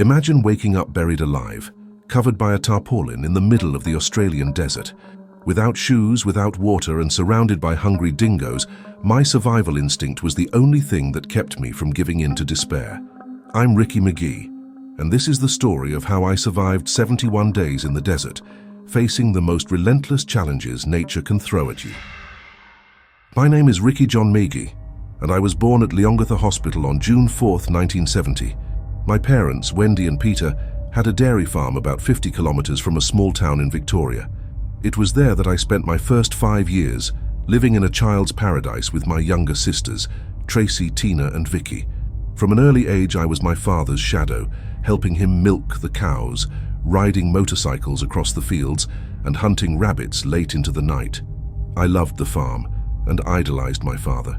Imagine waking up buried alive, covered by a tarpaulin in the middle of the Australian desert. Without shoes, without water, and surrounded by hungry dingoes, my survival instinct was the only thing that kept me from giving in to despair. I'm Megee, and this is the story of how I survived 71 days in the desert, facing the most relentless challenges nature can throw at you. My name is Megee, and I was born at Leongatha Hospital on June 4, 1970. My parents, Wendy and Peter, had a dairy farm about 50 kilometers from a small town in Victoria. It was there that I spent my first 5 years, living in a child's paradise with my younger sisters, Tracy, Tina and Vicky. From an early age I was my father's shadow, helping him milk the cows, riding motorcycles across the fields, and hunting rabbits late into the night. I loved the farm and idolized my father.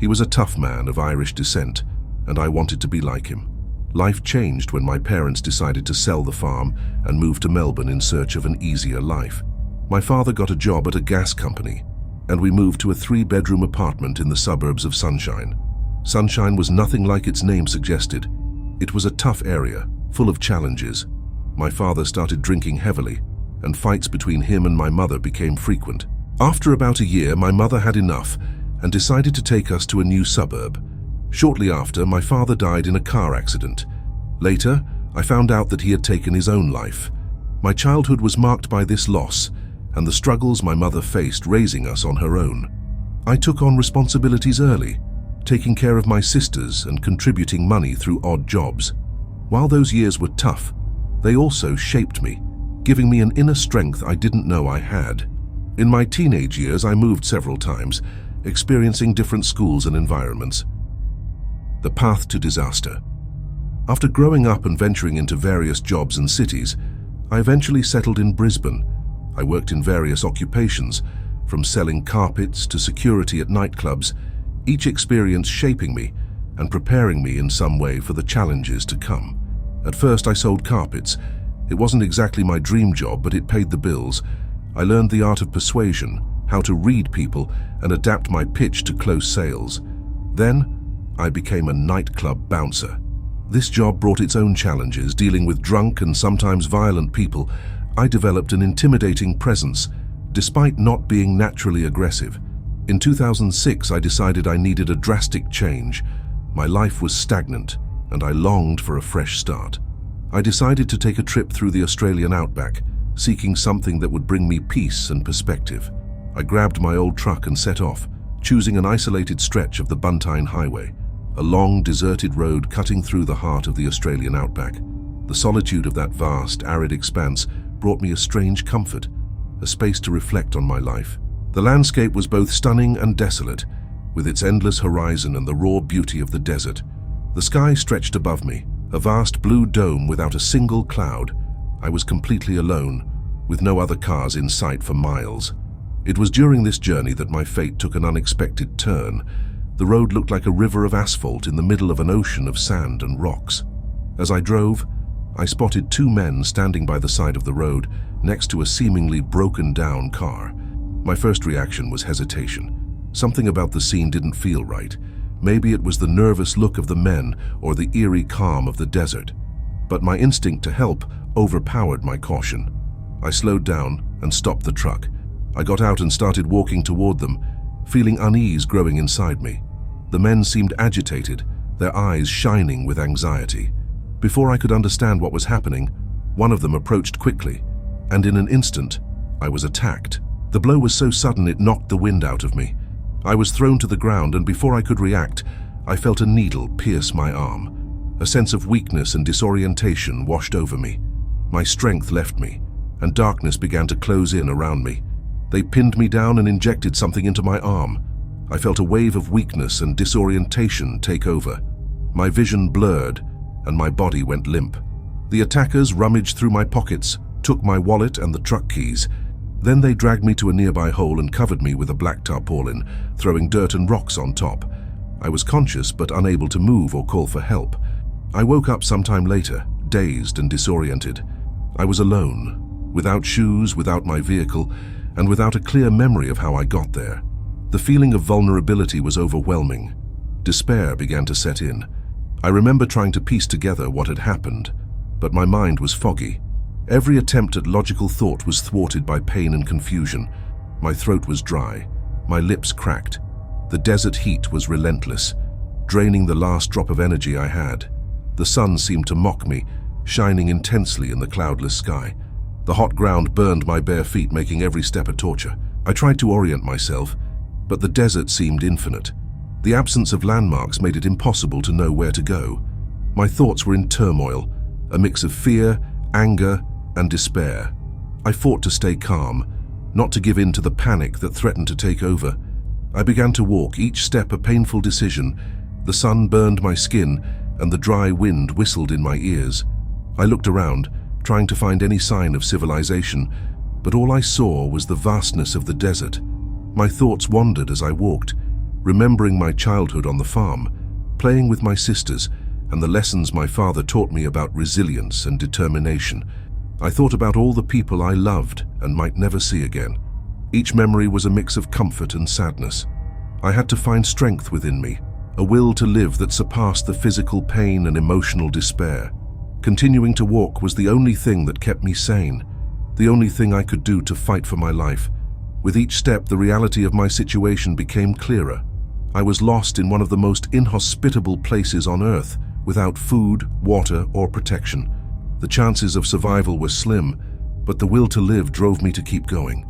He was a tough man of Irish descent, and I wanted to be like him. Life changed when my parents decided to sell the farm and move to Melbourne in search of an easier life. My father got a job at a gas company, and we moved to a 3-bedroom apartment in the suburbs of Sunshine. Sunshine was nothing like its name suggested. It was a tough area, full of challenges. My father started drinking heavily, and fights between him and my mother became frequent. After about a year, my mother had enough and decided to take us to a new suburb. Shortly after, my father died in a car accident. Later, I found out that he had taken his own life. My childhood was marked by this loss and the struggles my mother faced raising us on her own. I took on responsibilities early, taking care of my sisters and contributing money through odd jobs. While those years were tough, they also shaped me, giving me an inner strength I didn't know I had. In my teenage years, I moved several times, experiencing different schools and environments. The path to disaster. After growing up and venturing into various jobs and cities, I eventually settled in Brisbane. I worked in various occupations, from selling carpets to security at nightclubs, each experience shaping me and preparing me in some way for the challenges to come. At first, I sold carpets. It wasn't exactly my dream job, but it paid the bills. I learned the art of persuasion, how to read people and adapt my pitch to close sales. Then, I became a nightclub bouncer. This job brought its own challenges. Dealing with drunk and sometimes violent people, I developed an intimidating presence, despite not being naturally aggressive. In 2006, I decided I needed a drastic change. My life was stagnant, and I longed for a fresh start. I decided to take a trip through the Australian outback, seeking something that would bring me peace and perspective. I grabbed my old truck and set off, choosing an isolated stretch of the Buntyne Highway, a long, deserted road cutting through the heart of the Australian outback. The solitude of that vast, arid expanse brought me a strange comfort, a space to reflect on my life. The landscape was both stunning and desolate, with its endless horizon and the raw beauty of the desert. The sky stretched above me, a vast blue dome without a single cloud. I was completely alone, with no other cars in sight for miles. It was during this journey that my fate took an unexpected turn. The road looked like a river of asphalt in the middle of an ocean of sand and rocks. As I drove, I spotted 2 men standing by the side of the road next to a seemingly broken-down car. My first reaction was hesitation. Something about the scene didn't feel right. Maybe it was the nervous look of the men or the eerie calm of the desert. But my instinct to help overpowered my caution. I slowed down and stopped the truck. I got out and started walking toward them, feeling unease growing inside me. The men seemed agitated, their eyes shining with anxiety. Before I could understand what was happening, one of them approached quickly, and in an instant, I was attacked. The blow was so sudden it knocked the wind out of me. I was thrown to the ground, and before I could react, I felt a needle pierce my arm. A sense of weakness and disorientation washed over me. My strength left me, and darkness began to close in around me. They pinned me down and injected something into my arm. I felt a wave of weakness and disorientation take over. My vision blurred, and my body went limp. The attackers rummaged through my pockets, took my wallet and the truck keys. Then they dragged me to a nearby hole and covered me with a black tarpaulin, throwing dirt and rocks on top. I was conscious but unable to move or call for help. I woke up sometime later, dazed and disoriented. I was alone, without shoes, without my vehicle, and without a clear memory of how I got there. The feeling of vulnerability was overwhelming. Despair began to set in. I remember trying to piece together what had happened. but my mind was foggy. Every attempt at logical thought was thwarted by pain and confusion. My throat was dry, my lips cracked. The desert heat was relentless, draining the last drop of energy I had. The sun seemed to mock me, shining intensely in the cloudless sky. The hot ground burned my bare feet, making every step a torture. I tried to orient myself, but the desert seemed infinite. The absence of landmarks made it impossible to know where to go. My thoughts were in turmoil, a mix of fear, anger, and despair. I fought to stay calm, not to give in to the panic that threatened to take over. I began to walk, each step a painful decision. The sun burned my skin, and the dry wind whistled in my ears. I looked around, trying to find any sign of civilization, but all I saw was the vastness of the desert. My thoughts wandered as I walked, remembering my childhood on the farm, playing with my sisters, and the lessons my father taught me about resilience and determination. I thought about all the people I loved and might never see again. Each memory was a mix of comfort and sadness. I had to find strength within me, a will to live that surpassed the physical pain and emotional despair. Continuing to walk was the only thing that kept me sane, the only thing I could do to fight for my life. With each step, the reality of my situation became clearer. I was lost in one of the most inhospitable places on Earth, without food, water, or protection. The chances of survival were slim, but the will to live drove me to keep going.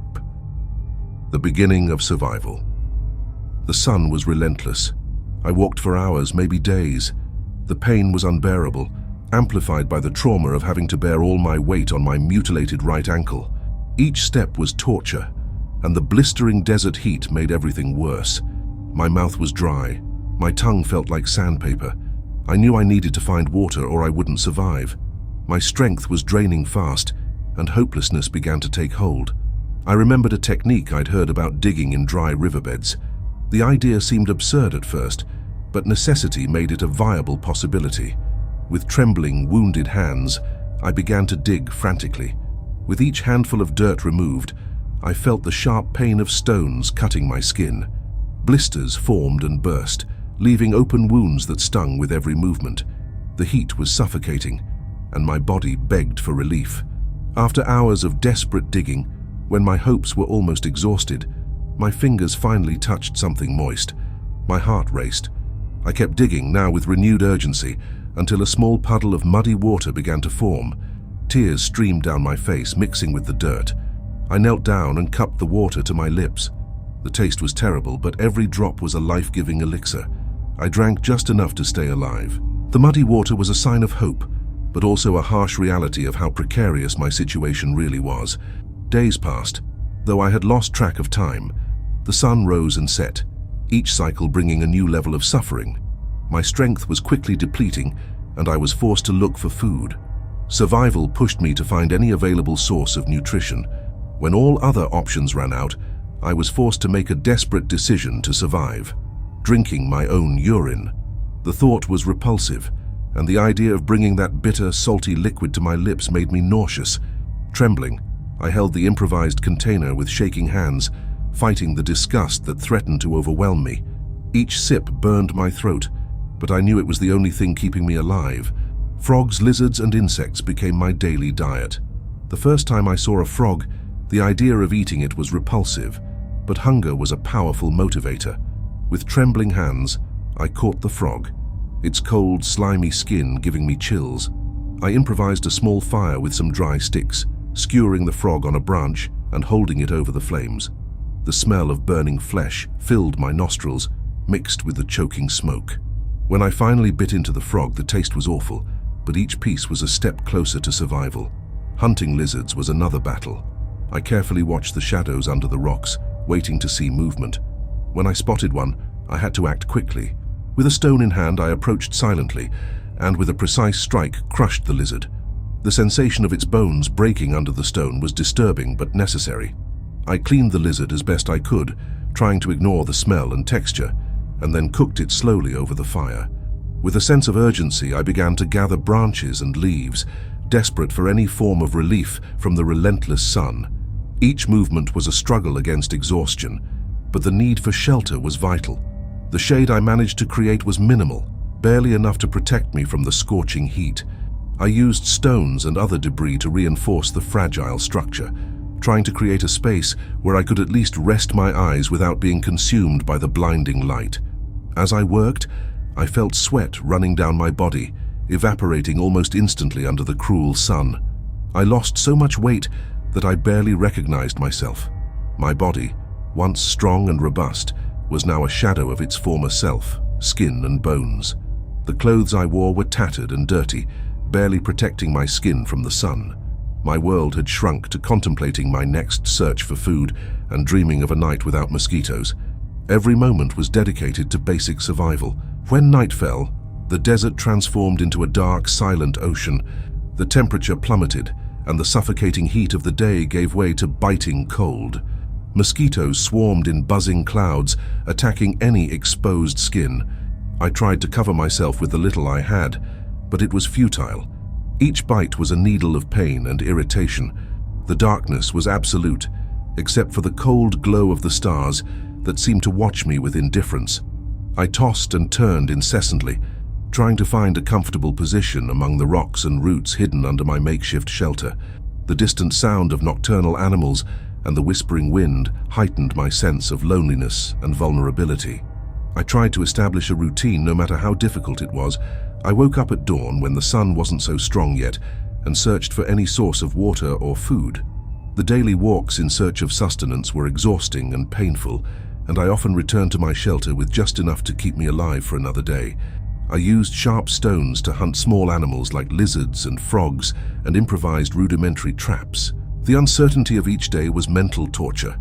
The beginning of survival. The sun was relentless. I walked for hours, maybe days. The pain was unbearable, amplified by the trauma of having to bear all my weight on my mutilated right ankle. Each step was torture, and the blistering desert heat made everything worse. My mouth was dry. My tongue felt like sandpaper. I knew I needed to find water or I wouldn't survive. My strength was draining fast, and hopelessness began to take hold. I remembered a technique I'd heard about digging in dry riverbeds. The idea seemed absurd at first, but necessity made it a viable possibility. With trembling, wounded hands, I began to dig frantically. With each handful of dirt removed, I felt the sharp pain of stones cutting my skin. Blisters formed and burst, leaving open wounds that stung with every movement. The heat was suffocating, and my body begged for relief. After hours of desperate digging, when my hopes were almost exhausted, my fingers finally touched something moist. My heart raced. I kept digging, now with renewed urgency, until a small puddle of muddy water began to form. Tears streamed down my face, mixing with the dirt. I knelt down and cupped the water to my lips. The taste was terrible, but every drop was a life-giving elixir. I drank just enough to stay alive. The muddy water was a sign of hope, but also a harsh reality of how precarious my situation really was. Days passed. Though I had lost track of time, the sun rose and set, each cycle bringing a new level of suffering. My strength was quickly depleting, and I was forced to look for food. Survival pushed me to find any available source of nutrition. When all other options ran out, I was forced to make a desperate decision to survive: drinking my own urine. The thought was repulsive, and the idea of bringing that bitter, salty liquid to my lips made me nauseous. Trembling, I held the improvised container with shaking hands, fighting the disgust that threatened to overwhelm me. Each sip burned my throat, but I knew it was the only thing keeping me alive. Frogs, lizards, and insects became my daily diet. The first time I saw a frog, the idea of eating it was repulsive, but hunger was a powerful motivator. With trembling hands, I caught the frog, its cold, slimy skin giving me chills. I improvised a small fire with some dry sticks, skewering the frog on a branch and holding it over the flames. The smell of burning flesh filled my nostrils, mixed with the choking smoke. When I finally bit into the frog, the taste was awful, but each piece was a step closer to survival. Hunting lizards was another battle. I carefully watched the shadows under the rocks, waiting to see movement. When I spotted one, I had to act quickly. With a stone in hand, I approached silently, and with a precise strike, crushed the lizard. The sensation of its bones breaking under the stone was disturbing but necessary. I cleaned the lizard as best I could, trying to ignore the smell and texture, and then cooked it slowly over the fire. With a sense of urgency, I began to gather branches and leaves, desperate for any form of relief from the relentless sun. Each movement was a struggle against exhaustion, but the need for shelter was vital. The shade I managed to create was minimal, barely enough to protect me from the scorching heat. I used stones and other debris to reinforce the fragile structure, trying to create a space where I could at least rest my eyes without being consumed by the blinding light. As I worked, I felt sweat running down my body, evaporating almost instantly under the cruel sun. I lost so much weight that I barely recognized myself. My body, once strong and robust, was now a shadow of its former self, skin and bones. The clothes I wore were tattered and dirty, barely protecting my skin from the sun. My world had shrunk to contemplating my next search for food and dreaming of a night without mosquitoes. Every moment was dedicated to basic survival. When night fell, the desert transformed into a dark, silent ocean. The temperature plummeted, and the suffocating heat of the day gave way to biting cold. Mosquitoes swarmed in buzzing clouds, attacking any exposed skin. I tried to cover myself with the little I had, but it was futile. Each bite was a needle of pain and irritation. The darkness was absolute, except for the cold glow of the stars that seemed to watch me with indifference. I tossed and turned incessantly, trying to find a comfortable position among the rocks and roots hidden under my makeshift shelter. The distant sound of nocturnal animals and the whispering wind heightened my sense of loneliness and vulnerability. I tried to establish a routine no matter how difficult it was. I woke up at dawn when the sun wasn't so strong yet and searched for any source of water or food. The daily walks in search of sustenance were exhausting and painful, and I often returned to my shelter with just enough to keep me alive for another day. I used sharp stones to hunt small animals like lizards and frogs and improvised rudimentary traps. The uncertainty of each day was mental torture.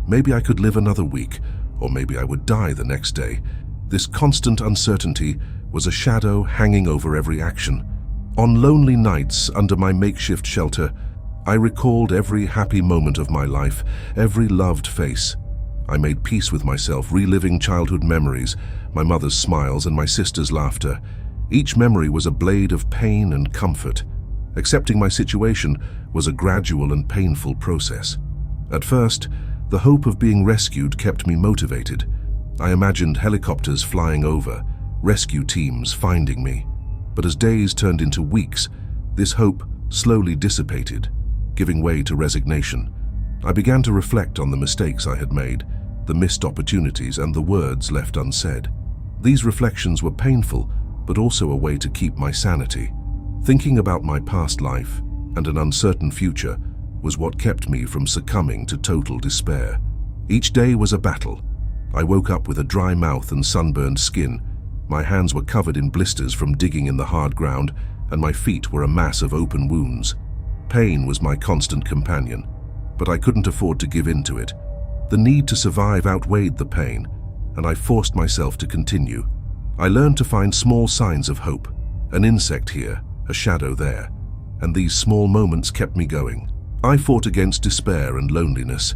Maybe I could live another week, or maybe I would die the next day. This constant uncertainty was a shadow hanging over every action. On lonely nights under my makeshift shelter, I recalled every happy moment of my life, every loved face. I made peace with myself, reliving childhood memories, my mother's smiles and my sister's laughter. Each memory was a blade of pain and comfort. Accepting my situation was a gradual and painful process. At first, the hope of being rescued kept me motivated. I imagined helicopters flying over, rescue teams finding me. But as days turned into weeks, this hope slowly dissipated, giving way to resignation. I began to reflect on the mistakes I had made, the missed opportunities, and the words left unsaid. These reflections were painful, but also a way to keep my sanity. Thinking about my past life and an uncertain future was what kept me from succumbing to total despair. Each day was a battle. I woke up with a dry mouth and sunburned skin. My hands were covered in blisters from digging in the hard ground, and my feet were a mass of open wounds. Pain was my constant companion, but I couldn't afford to give in to it. The need to survive outweighed the pain, and I forced myself to continue. I learned to find small signs of hope, an insect here, a shadow there, and these small moments kept me going. I fought against despair and loneliness.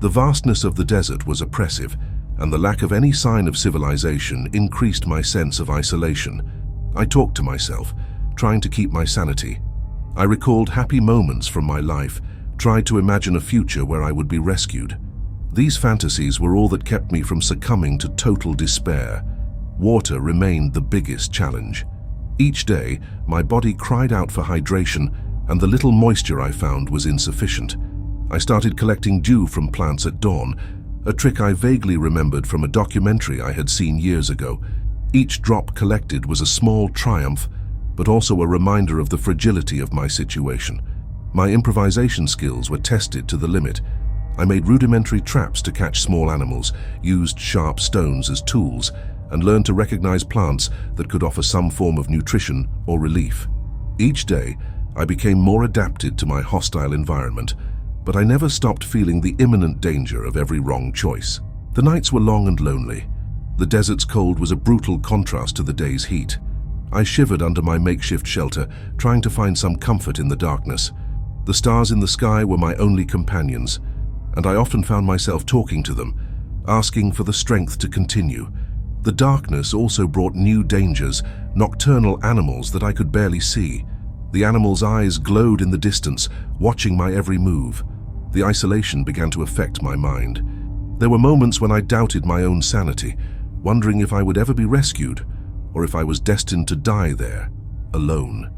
The vastness of the desert was oppressive, and the lack of any sign of civilization increased my sense of isolation. I talked to myself, trying to keep my sanity. I recalled happy moments from my life, tried to imagine a future where I would be rescued. These fantasies were all that kept me from succumbing to total despair. Water remained the biggest challenge. Each day, my body cried out for hydration, and the little moisture I found was insufficient. I started collecting dew from plants at dawn, a trick I vaguely remembered from a documentary I had seen years ago. Each drop collected was a small triumph, but also a reminder of the fragility of my situation. My improvisation skills were tested to the limit. I made rudimentary traps to catch small animals, used sharp stones as tools, and learned to recognize plants that could offer some form of nutrition or relief. Each day, I became more adapted to my hostile environment, but I never stopped feeling the imminent danger of every wrong choice. The nights were long and lonely. The desert's cold was a brutal contrast to the day's heat. I shivered under my makeshift shelter, trying to find some comfort in the darkness. The stars in the sky were my only companions, and I often found myself talking to them, asking for the strength to continue. The darkness also brought new dangers, nocturnal animals that I could barely see. The animals' eyes glowed in the distance, watching my every move. The isolation began to affect my mind. There were moments when I doubted my own sanity, wondering if I would ever be rescued, or if I was destined to die there, alone.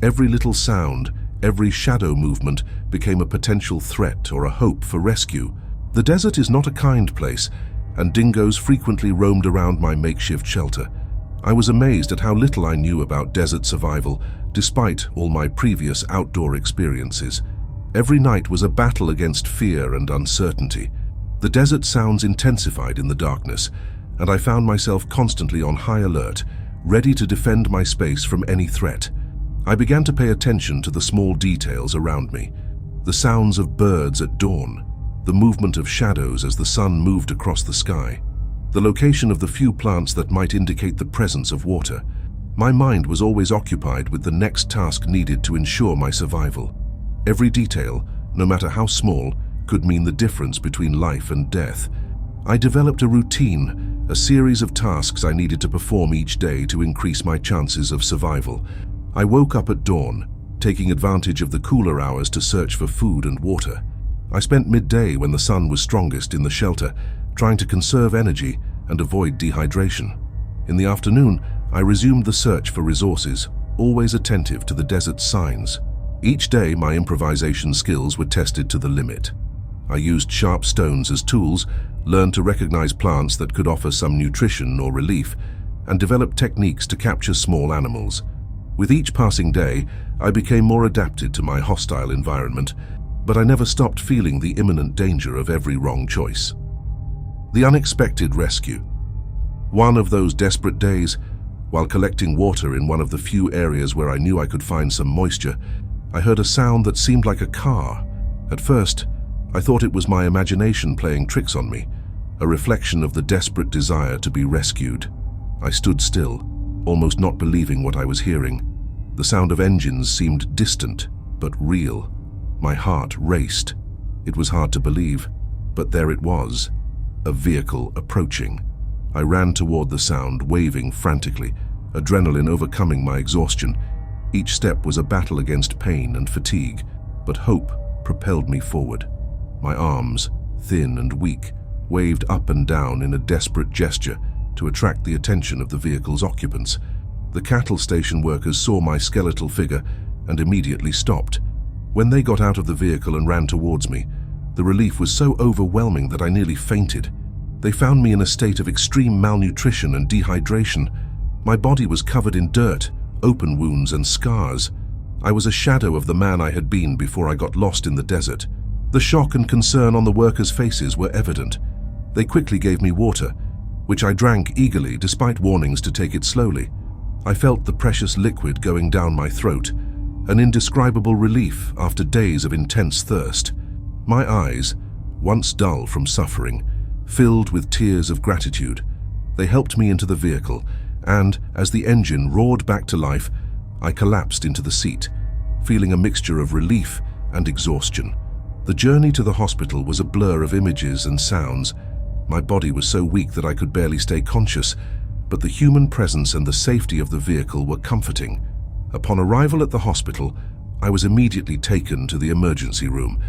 Every little sound, every shadow movement became a potential threat or a hope for rescue. The desert is not a kind place, and dingoes frequently roamed around my makeshift shelter. I was amazed at how little I knew about desert survival, despite all my previous outdoor experiences. Every night was a battle against fear and uncertainty. The desert sounds intensified in the darkness, and I found myself constantly on high alert, ready to defend my space from any threat. I began to pay attention to the small details around me. The sounds of birds at dawn, the movement of shadows as the sun moved across the sky, the location of the few plants that might indicate the presence of water. My mind was always occupied with the next task needed to ensure my survival. Every detail, no matter how small, could mean the difference between life and death. I developed a routine, a series of tasks I needed to perform each day to increase my chances of survival. I woke up at dawn, taking advantage of the cooler hours to search for food and water. I spent midday when the sun was strongest in the shelter, trying to conserve energy and avoid dehydration. In the afternoon, I resumed the search for resources, always attentive to the desert's signs. Each day, my improvisation skills were tested to the limit. I used sharp stones as tools, learned to recognize plants that could offer some nutrition or relief, and developed techniques to capture small animals. With each passing day, I became more adapted to my hostile environment, but I never stopped feeling the imminent danger of every wrong choice. The unexpected rescue. One of those desperate days, while collecting water in one of the few areas where I knew I could find some moisture, I heard a sound that seemed like a car. At first, I thought it was my imagination playing tricks on me, a reflection of the desperate desire to be rescued. I stood still, almost not believing what I was hearing. The sound of engines seemed distant, but real. My heart raced. It was hard to believe, but there it was, a vehicle approaching. I ran toward the sound, waving frantically, adrenaline overcoming my exhaustion. Each step was a battle against pain and fatigue, but hope propelled me forward. My arms, thin and weak, waved up and down in a desperate gesture to attract the attention of the vehicle's occupants. The cattle station workers saw my skeletal figure and immediately stopped. When they got out of the vehicle and ran towards me, the relief was so overwhelming that I nearly fainted. They found me in a state of extreme malnutrition and dehydration. My body was covered in dirt, open wounds and scars. I was a shadow of the man I had been before I got lost in the desert. The shock and concern on the workers' faces were evident. They quickly gave me water, which I drank eagerly despite warnings to take it slowly. I felt the precious liquid going down my throat, an indescribable relief after days of intense thirst. My eyes, once dull from suffering, filled with tears of gratitude. They helped me into the vehicle, and as the engine roared back to life, I collapsed into the seat, feeling a mixture of relief and exhaustion. The journey to the hospital was a blur of images and sounds. My body was so weak that I could barely stay conscious, but the human presence and the safety of the vehicle were comforting. Upon arrival at the hospital, I was immediately taken to the emergency room.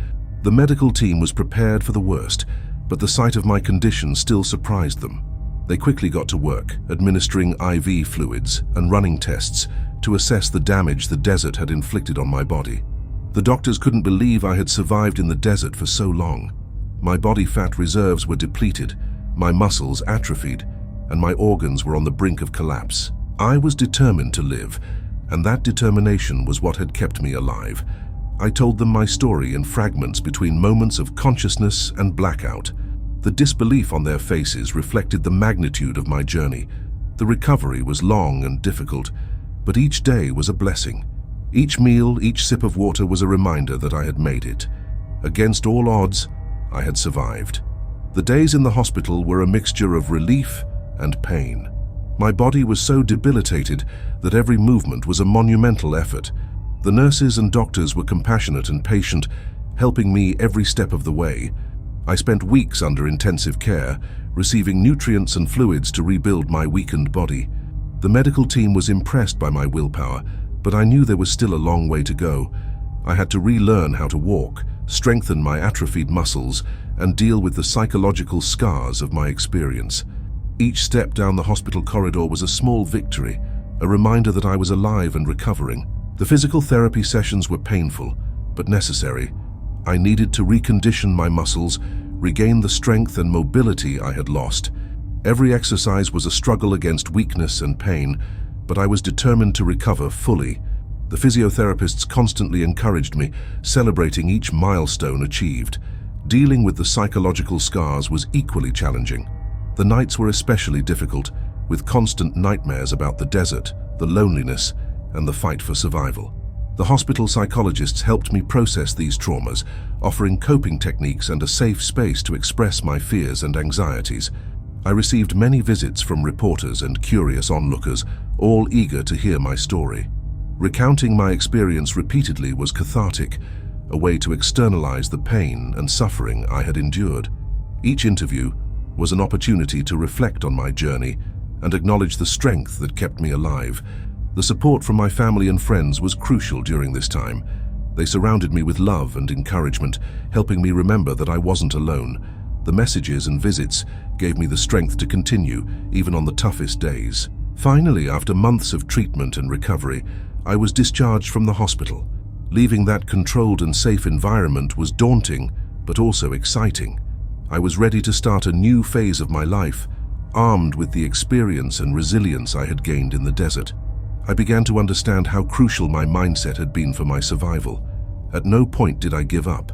The medical team was prepared for the worst, but the sight of my condition still surprised them. They quickly got to work, administering IV fluids and running tests to assess the damage the desert had inflicted on my body. The doctors couldn't believe I had survived in the desert for so long. My body fat reserves were depleted, my muscles atrophied, and my organs were on the brink of collapse. I was determined to live, and that determination was what had kept me alive. I told them my story in fragments between moments of consciousness and blackout. The disbelief on their faces reflected the magnitude of my journey. The recovery was long and difficult, but each day was a blessing. Each meal, each sip of water was a reminder that I had made it. Against all odds, I had survived. The days in the hospital were a mixture of relief and pain. My body was so debilitated that every movement was a monumental effort. The nurses and doctors were compassionate and patient, helping me every step of the way. I spent weeks under intensive care, receiving nutrients and fluids to rebuild my weakened body. The medical team was impressed by my willpower, but I knew there was still a long way to go. I had to relearn how to walk, strengthen my atrophied muscles, and deal with the psychological scars of my experience. Each step down the hospital corridor was a small victory, a reminder that I was alive and recovering. The physical therapy sessions were painful, but necessary. I needed to recondition my muscles, regain the strength and mobility I had lost. Every exercise was a struggle against weakness and pain, but I was determined to recover fully. The physiotherapists constantly encouraged me, celebrating each milestone achieved. Dealing with the psychological scars was equally challenging. The nights were especially difficult, with constant nightmares about the desert, the loneliness, and the fight for survival. The hospital psychologists helped me process these traumas, offering coping techniques and a safe space to express my fears and anxieties. I received many visits from reporters and curious onlookers, all eager to hear my story. Recounting my experience repeatedly was cathartic, a way to externalize the pain and suffering I had endured. Each interview was an opportunity to reflect on my journey and acknowledge the strength that kept me alive. The support from my family and friends was crucial during this time. They surrounded me with love and encouragement, helping me remember that I wasn't alone. The messages and visits gave me the strength to continue, even on the toughest days. Finally, after months of treatment and recovery, I was discharged from the hospital. Leaving that controlled and safe environment was daunting, but also exciting. I was ready to start a new phase of my life, armed with the experience and resilience I had gained in the desert. I began to understand how crucial my mindset had been for my survival. At no point did I give up.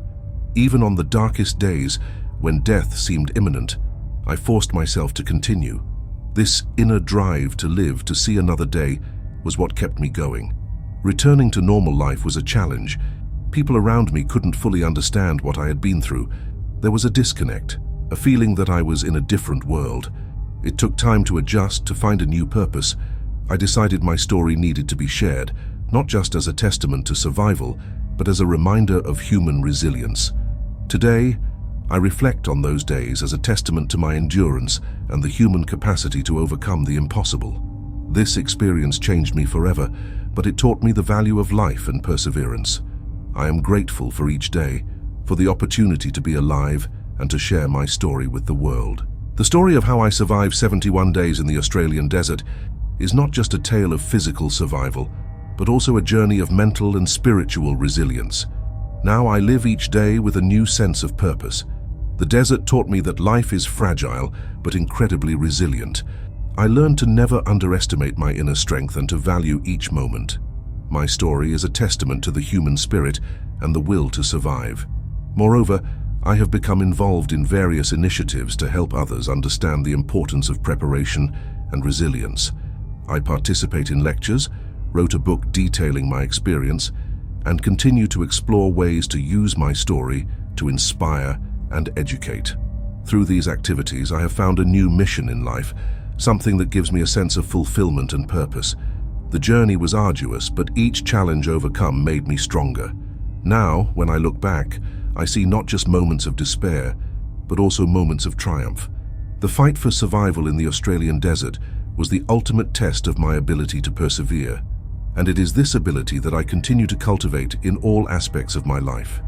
Even on the darkest days, when death seemed imminent, I forced myself to continue. This inner drive to live to see another day was what kept me going. Returning to normal life was a challenge. People around me couldn't fully understand what I had been through. There was a disconnect, a feeling that I was in a different world. It took time to adjust, to find a new purpose. I decided my story needed to be shared, not just as a testament to survival, but as a reminder of human resilience. Today, I reflect on those days as a testament to my endurance and the human capacity to overcome the impossible. This experience changed me forever, but it taught me the value of life and perseverance. I am grateful for each day, for the opportunity to be alive and to share my story with the world. The story of how I survived 71 days in the Australian desert is not just a tale of physical survival, but also a journey of mental and spiritual resilience. Now I live each day with a new sense of purpose. The desert taught me that life is fragile, but incredibly resilient. I learned to never underestimate my inner strength and to value each moment. My story is a testament to the human spirit and the will to survive. Moreover, I have become involved in various initiatives to help others understand the importance of preparation and resilience. I participate in lectures, wrote a book detailing my experience, and continue to explore ways to use my story to inspire and educate. Through these activities, I have found a new mission in life, something that gives me a sense of fulfillment and purpose. The journey was arduous, but each challenge overcome made me stronger. Now, when I look back, I see not just moments of despair, but also moments of triumph. The fight for survival in the Australian desert was the ultimate test of my ability to persevere, and it is this ability that I continue to cultivate in all aspects of my life.